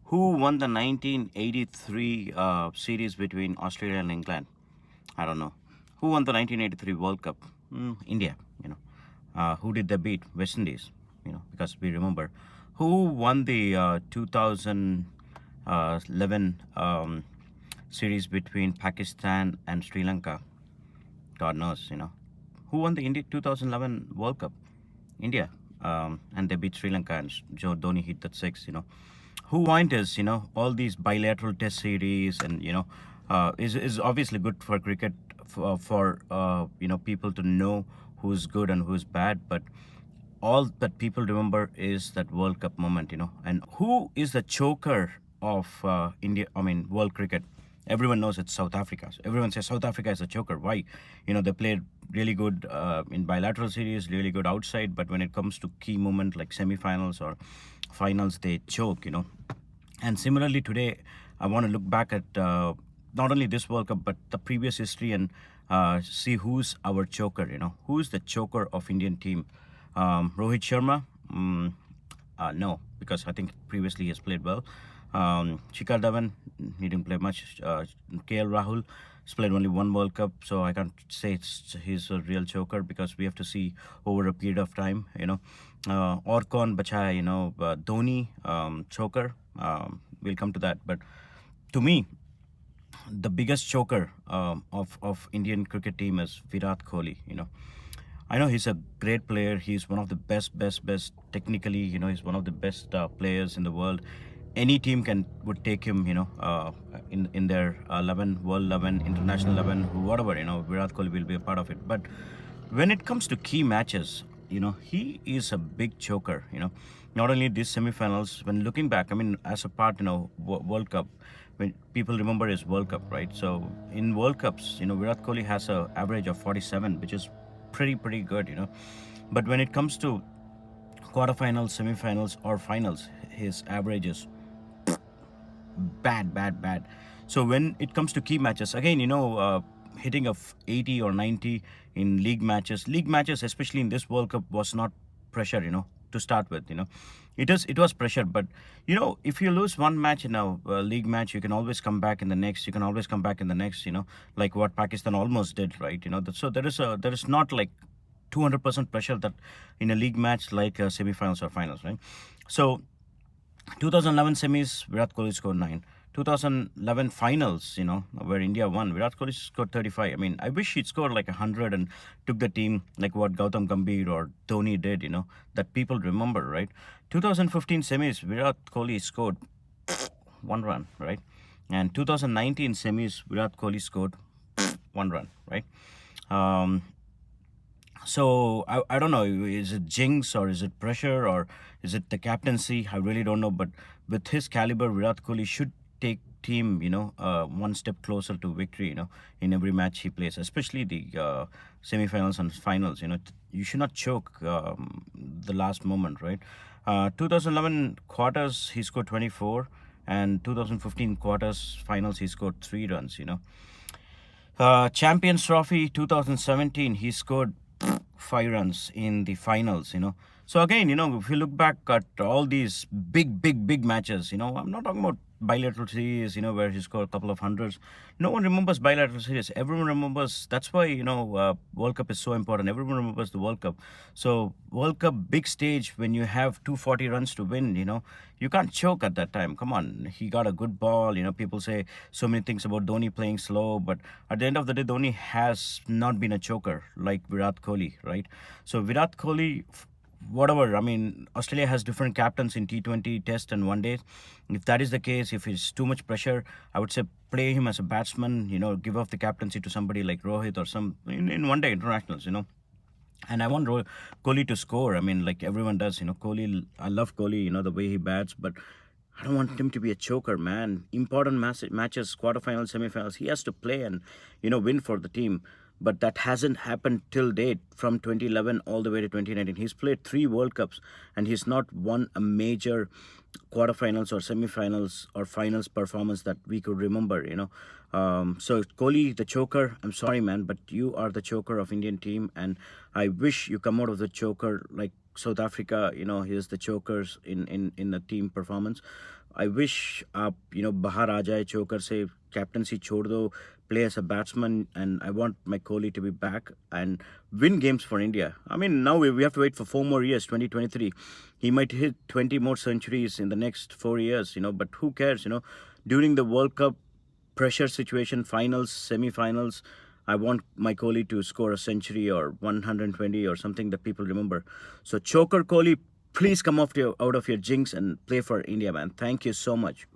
Who won the 1983 series between Australia and England? I don't know. Who won the 1983 World Cup? India. Who did they beat? West Indies. Because we remember. Who won the 2011 series between Pakistan and Sri Lanka? God knows. Who won the India 2011 World Cup? India. And they beat Sri Lanka, and Joe Dhoni hit that six. Who point is, all these bilateral test series and is obviously good for cricket for people to know who's good and who's bad, but all that people remember is that World Cup moment. And who is the choker of India? I mean, world cricket. Everyone knows it's South Africa. So everyone says South Africa is a choker. Why? They played really good in bilateral series, really good outside, but when it comes to key moment like semi-finals or finals, they choke. And similarly, today, I want to look back at not only this World Cup, but the previous history and see who's our choker. Who's the choker of Indian team? Rohit Sharma? No, because I think previously he has played well. Shikhar Dhawan, he didn't play much. KL Rahul has played only one World Cup, so I can't say he's a real choker because we have to see over a period of time. Orkon, Bachai, Dhoni, choker. We'll come to that. But to me, the biggest choker of Indian cricket team is Virat Kohli. I know he's a great player. He's one of the best technically. He's one of the best players in the world. Any team would take him. In their 11, world 11, international 11, whatever. Virat Kohli will be a part of it. But when it comes to key matches, he is a big choker. Not only these semifinals. When looking back, I mean, as a part, World Cup. When people remember his World Cup, right? So in World Cups, Virat Kohli has a average of 47, which is pretty good. But when it comes to quarterfinals, semifinals, or finals, his average is bad. So when it comes to key matches, again, hitting of 80 or 90 in league matches, especially in this World Cup, was not pressure, to start with. It was pressure, but if you lose one match in a league match, you can always come back in the next. You can always come back in the next. Like what Pakistan almost did, right? So there is not like 200% pressure that in a league match like semi-finals or finals, right? So 2011 semis, Virat Kohli scored 9. 2011 finals, where India won, Virat Kohli scored 35. I mean, I wish he'd scored like 100 and took the team like what Gautam Gambhir or Dhoni did, that people remember, right? 2015 semis, Virat Kohli scored 1 run, right? And 2019 semis, Virat Kohli scored 1 run, right? Um, so I don't know, is it jinx or is it pressure or is it the captaincy? I really don't know. But with his caliber, Virat Kohli should take team, one step closer to victory, in every match he plays, especially the semi-finals and finals. You should not choke the last moment, right? 2011 quarters, he scored 24, and 2015 quarters finals, he scored 3 runs. Champions Trophy 2017, he scored 5 runs in the finals. So again, if you look back at all these big matches, I'm not talking about bilateral series, where he scored a couple of hundreds. No one remembers bilateral series. Everyone remembers. That's why, World Cup is so important. Everyone remembers the World Cup. So World Cup, big stage when you have 240 runs to win, you can't choke at that time. Come on, he got a good ball. People say so many things about Dhoni playing slow, but at the end of the day, Dhoni has not been a choker like Virat Kohli, right? So Virat Kohli, whatever. I mean, Australia has different captains in T20, Test, and One Day. If that is the case, if it's too much pressure, I would say play him as a batsman. Give off the captaincy to somebody like Rohit or some in One Day internationals. And I want Kohli to score. I mean, like everyone does. Kohli. I love Kohli. The way he bats, but I don't want him to be a choker, man. Important matches, quarterfinals, semifinals, he has to play and win for the team. But that hasn't happened till date from 2011 all the way to 2019. He's played 3 World Cups and he's not won a major quarterfinals or semifinals or finals performance that we could remember. So Kohli, the choker, I'm sorry, man, but you are the choker of Indian team, and I wish you come out of the choker like South Africa, here's the chokers in the team performance. I wish Bahar aa jaye choker se, captaincy chhod do, play as a batsman, and I want my Kohli to be back and win games for India. I mean, now we have to wait for 4 more years, 2023. He might hit 20 more centuries in the next 4 years, but who cares, during the World Cup pressure situation, finals, semi-finals, I want my Kohli to score a century or 120 or something that people remember. So choker Kohli, please come out of your jinx and play for India, man. Thank you so much.